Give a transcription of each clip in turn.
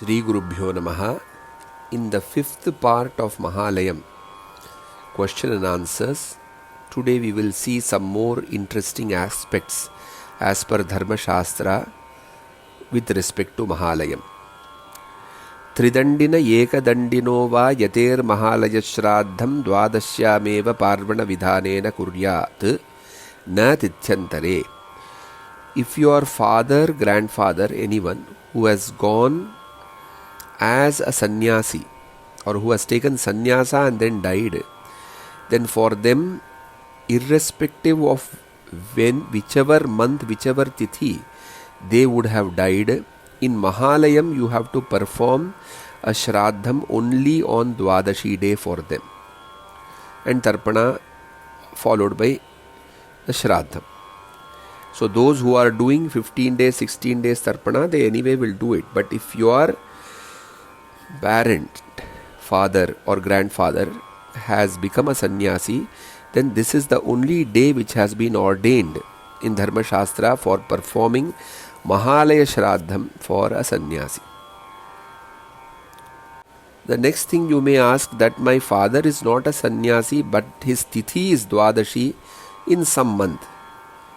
Sri Gurubhyo Namaha. In the fifth part of Mahalayam, question and answers, today we will see some more interesting aspects as per Dharma Shastra with respect to Mahalayam. Tridandina ekadandino va yater Mahalaya Shraddham dvadashyameva parvana vidhanena kuryat na tithyantare. If your father, grandfather, anyone who has gone as a sannyasi or who has taken sannyasa and then died, then for them, irrespective of when, whichever month, whichever tithi they would have died, in Mahalayam you have to perform a Shraddham only on Dwadashi day for them, and Tarpana followed by the Shraddham. So those who are doing 15 days, 16 days Tarpana, they anyway will do it. But if your parent, father or grandfather has become a sannyasi, then this is the only day which has been ordained in Dharma Shastra for performing Mahalaya Shraddham for a sannyasi. The next thing you may ask, that my father is not a sannyasi but his tithi is Dwadashi in some month.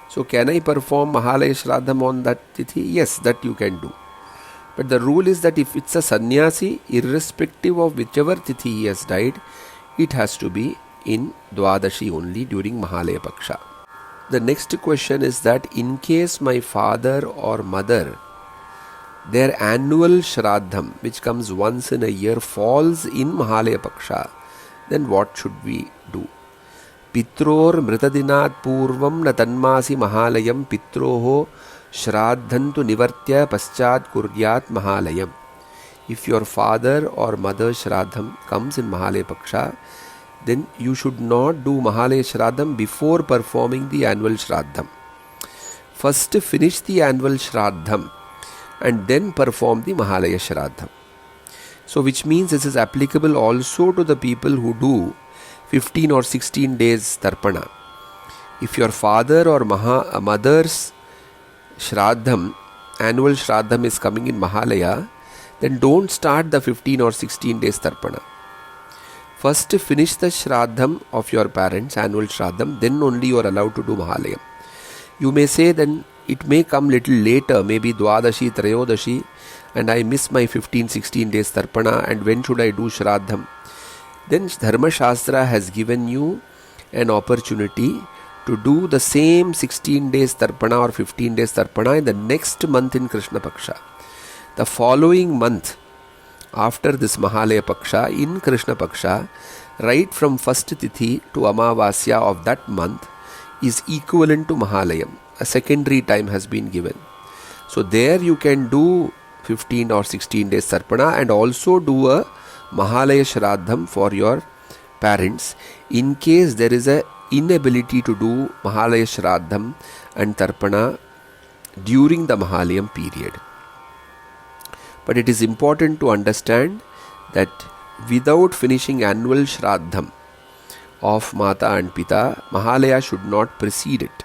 So can I perform Mahalaya Shraddham on that tithi? Yes, that you can do. But the rule is that if it's a sannyasi, irrespective of whichever tithi he has died, it has to be in Dwadashi only during Mahalaya Paksha. The next question is that in case my father or mother, their annual Shraddham, which comes once in a year, falls in Mahalaya Paksha, then what should we do? Pitror mritadinat purvam na tanmasi Mahalayam pitroho Shraddhantu nivartya paschat kuryat Mahalayam. If your father or mother Shraddham comes in Mahalaya Paksha, then you should not do Mahalaya Shraddham before performing the annual Shraddham. First finish the annual Shraddham and then perform the Mahalaya Shraddham. So which means this is applicable also to the people who do 15 or 16 days Tarpana. If your father or mother's Shraddham, annual Shraddham is coming in Mahalaya, then don't start the 15 or 16 days Tarpana. First finish the Shraddham of your parents, annual Shraddham, then only you are allowed to do Mahalayam. You may say then it may come little later, maybe Dwadashi, Trayodashi, and I miss my 15-16 days Tarpana, and when should I do Shraddham? Then Dharma Shastra has given you an opportunity to do the same 16 days Tarpana or 15 days Tarpana in the next month in Krishna Paksha. The following month after this Mahalaya Paksha, in Krishna Paksha, right from first Tithi to Amavasya of that month is equivalent to Mahalayam. A secondary time has been given. So there you can do 15 or 16 days Tarpana and also do a Mahalaya Shraddham for your parents in case there is a inability to do Mahalaya Shraddham and Tarpana during the Mahalayam period. But it is important to understand that without finishing annual Shraddham of Mata and Pita, Mahalaya should not precede it.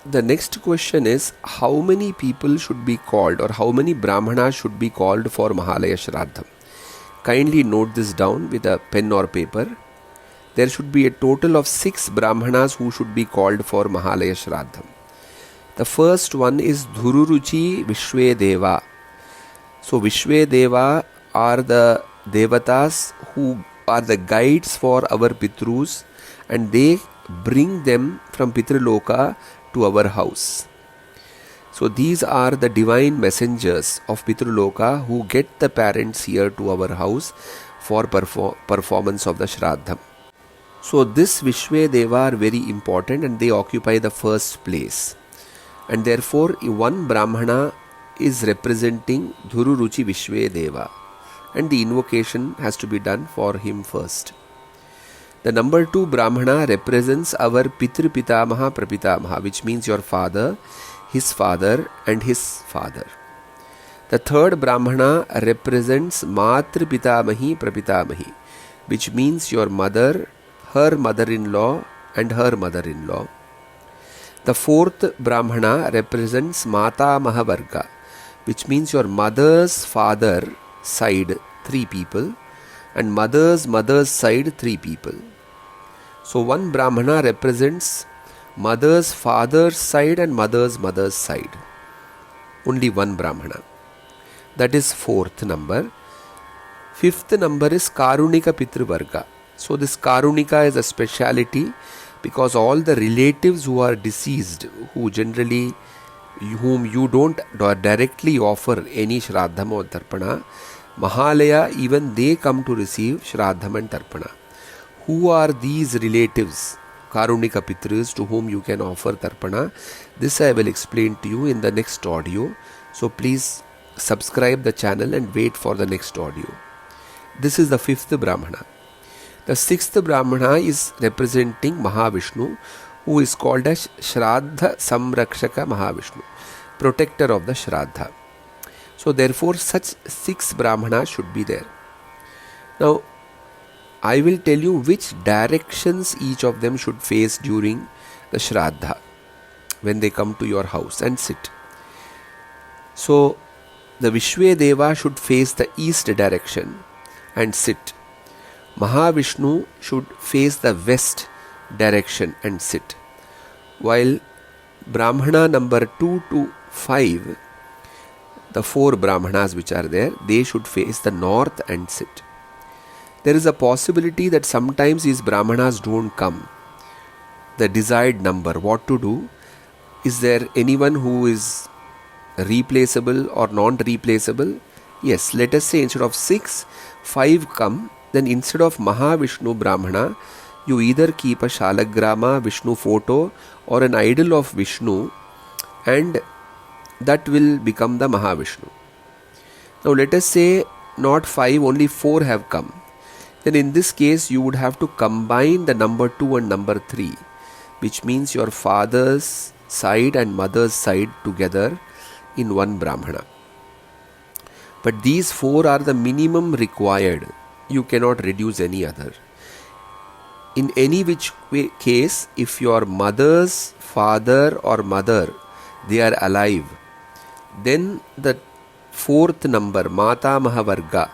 The next question is, how many people should be called or how many Brahmanas should be called for Mahalaya Shraddham? Kindly note this down with a pen or paper. There should be a total of 6 Brahmanas who should be called for Mahalaya Shraddham. The first one is Dhururuchi Vishvedeva. So Vishvedeva are the Devatas who are the guides for our Pitrus, and they bring them from Pitruloka to our house. So these are the divine messengers of Pitruloka who get the parents here to our house for performance of the Shraddham. So this Vishvedeva are very important and they occupy the first place. And therefore one Brahmana is representing Dhururuchi Vishvedeva, and the invocation has to be done for him first. The number 2 Brahmana represents our Pitru Pitamaha Prapitamaha, which means your father, his father and his father. The third Brahmana represents Matru Pitamahi Prapitamahi, which means your mother, her mother-in-law and her mother-in-law. The fourth Brahmana represents Mata Mahavarga, which means your mother's father side 3 people, and mother's side 3 people. So one Brahmana represents mother's father's side and mother's side. Only one Brahmana. That is 4th number. 5th number is Karunika Pitru Varga. So this Karunika is a speciality because all the relatives who are deceased, whom you don't directly offer any Shraddham or Tarpana, Mahalaya, even they come to receive Shraddham and Tarpana. Who are these relatives, Karunika Pitrus, to whom you can offer Tarpana? This I will explain to you in the next audio. So please subscribe the channel and wait for the next audio. This is the 5th Brahmana. The 6th Brahmana is representing Mahavishnu, who is called as Shraddha Samrakshaka Mahavishnu, protector of the Shraddha. So therefore such 6 Brahmanas should be there. Now I will tell you which directions each of them should face during the Shraddha when they come to your house and sit. So the Vishvedeva should face the east direction and sit. Mahavishnu should face the west direction and sit. While Brahmana number 2 to 5, the 4 Brahmanas which are there, they should face the north and sit. There is a possibility that sometimes these Brahmanas don't come. The desired number, what to do? Is there anyone who is replaceable or non-replaceable? Yes, let us say instead of 6, 5 come. Then instead of Mahavishnu Brahmana, you either keep a Shalagrama Vishnu photo or an idol of Vishnu, and that will become the Mahavishnu. Now let us say not 5, only 4 have come. Then in this case you would have to combine the number 2 and number 3, which means your father's side and mother's side together in one Brahmana. But these 4 are the minimum required. You cannot reduce any other. In any which case, if your mother's father or mother, they are alive, then the 4th number, Mata Mahavarga,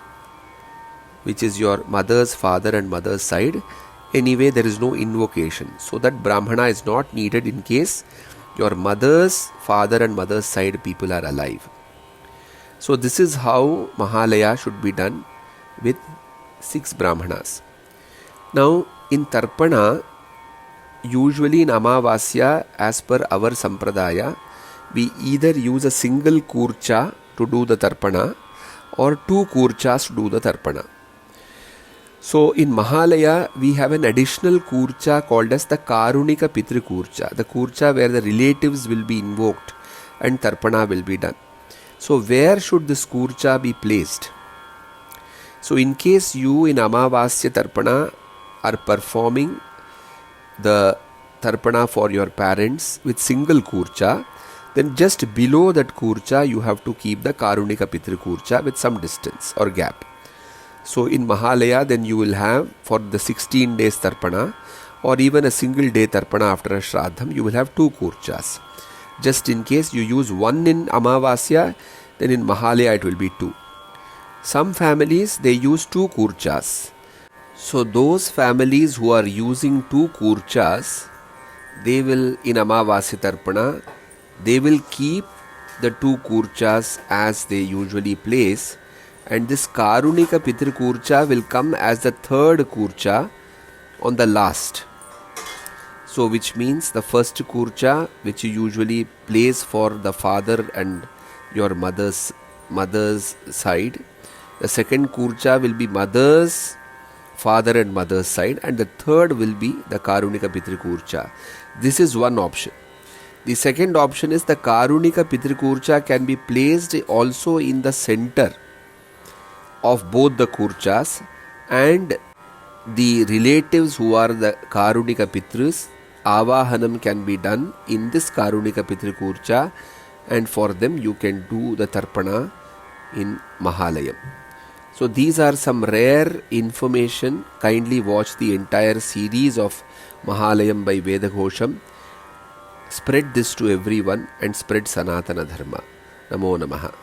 which is your mother's father and mother's side, anyway there is no invocation. So that Brahmana is not needed in case your mother's father and mother's side people are alive. So this is how Mahalaya should be done with 6 Brahmanas. Now in Tarpana, usually in Amavasya, as per our Sampradaya, we either use a single kurcha to do the Tarpana or 2 kurchas to do the Tarpana. So in Mahalaya, we have an additional kurcha called as the Karunika Pitru Kurcha, the kurcha where the relatives will be invoked and Tarpana will be done. So where should this kurcha be placed? So in case you in Amavasya Tarpana are performing the Tarpana for your parents with single kurcha, then just below that kurcha you have to keep the Karunika Pitru Kurcha with some distance or gap. So in Mahalaya then you will have for the 16 days Tarpana or even a single day Tarpana after a Shraddham, you will have 2 kurchas. Just in case you use one in Amavasya, then in Mahalaya it will be 2. Some families they use 2 kurchas. So those families who are using 2 kurchas, they will in Amavasya Tarpana, they will keep the 2 kurchas as they usually place, and this Karunika Pitru Kurcha will come as the 3rd kurcha on the last. So which means the first kurcha which you usually place for the father and your mother's side, the second kurcha will be mother's, father and mother's side, and the third will be the Karunika Pitru Kurcha. This is one option. The second option is the Karunika Pitru Kurcha can be placed also in the center of both the kurchas, and the relatives who are the Karunika Pitrus, Avahanam can be done in this Karunika Pitru Kurcha, and for them you can do the Tarpana in Mahalayam. So these are some rare information. Kindly watch the entire series of Mahalayam by Vedaghosham. Spread this to everyone and spread Sanatana Dharma. Namo Namaha.